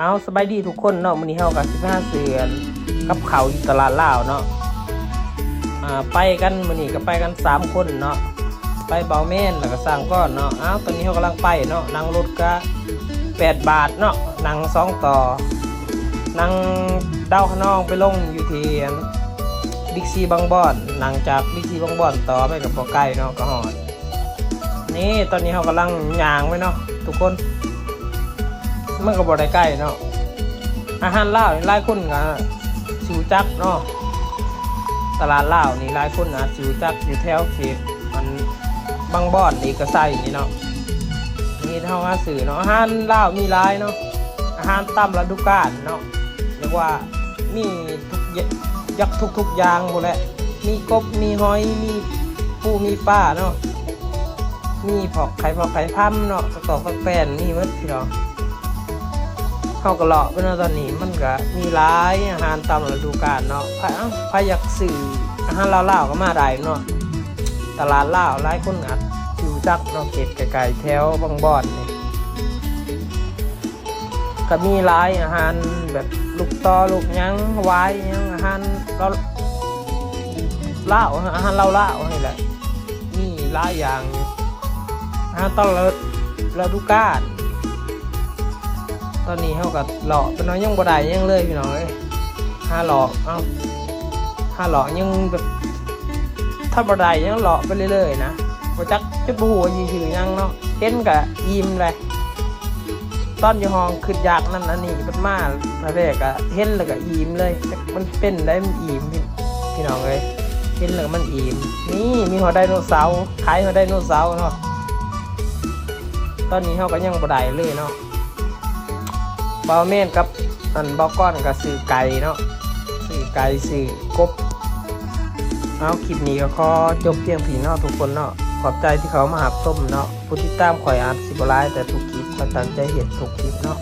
เอาสบายดีทุกคนเนาะมื้อนี้เฮาก็สิพาเสือนกับเขาอยู่ตลาดลาวเนาะไปกันมื้อนี้ก็ไปกัน3คนเนาะไปเบาแม่นแล้วก็สร้างก้อนเนาะตอนนี้เฮากำลังไปเนาะนั่งรถก็8 บาทเนาะนั่ง2ต่อนั่งดาวขนองไปลงอยู่ที่บิ๊กซีบางบ่อนนั่งจากบิ๊กซีบางบ่อนต่อไปกับบ่ไกลเนาะก็ฮอดนี่ตอนนี้เฮากำลังย่างไว้เนาะทุกคนมันก็บ่ได้ใกล้เนาะอาหารลาวหลายคนก็สิรู้จักเนาะตลาดลาวนี่หลายคนสิรู้จักอยู่แถวเขตมันบางบ่อนเอกชัยนี่เนาะนี่เฮามาซื้อเนาะอาหารลาวมีหลายเนาะอาหารตามฤดูกาลเนาะเรียกว่ามีทุกอย่างหมดแหละมีกบมีหอยมีปูมีปลาเนาะมีพอกไข่พัมเนาะกระตอกกระแป้นนี่หมดพี่น้องเข้ากระเลาะไปเนาะตอนนี้มันก็มีหลายอาหารตามฤดูกาลเนาะใครอยากซื้ออาหารลาวๆก็มาได้เนาะตลาดลาวหลายคนอาจอยู่จักเนาะเขตไกลๆแถวบางบ่อนนี่ก็มีหลายอาหารแบบลูกตอลูกยังวายยังอาหารลาวอาหารลาวนี่แหละมีหลายอย่างอาหารตลาดฤดูกาลตอนนี้เขาก็หล่อเป็นน้อยยังบ่ได้ยังเลยพี่น้องเอ้ยหล่อหล่อยังแบบถ้าบ่ได้ยังหล่อไปเรื่อยๆนะบ่จักจุดบ่ฮู้ว่าสิชื่อยังเนาะเห็นก็ยิ้มเลยตอนอยู่ห้องคิดอยากนั่นอันนี้มันมาแรกก็เห็นแล้วก็ยิ้มเลยมันเป็นได้มันยิ้มพี่น้องเอ้ยเห็นแล้วมันยิ้มนี่มีหัวไดโนเสาร์ขายหัวไดโนเสาร์เนาะตอนนี้เขาก็ยังบ่ได้เลยเนาะบาเมนกับบอก้อนกับสื่อไก่เนาะสื่อไก่สื่อกบเอาคลิปนี้ก็ขอจบเพียงพี่เนาะทุกคนเนาะขอบใจที่เขามาหับส้มเนาะผู้ที่ตามข่อยอาจสิบไลน์แต่ทุกคลิปก็ตั้งใจเห็นทุกคลิปเนาะ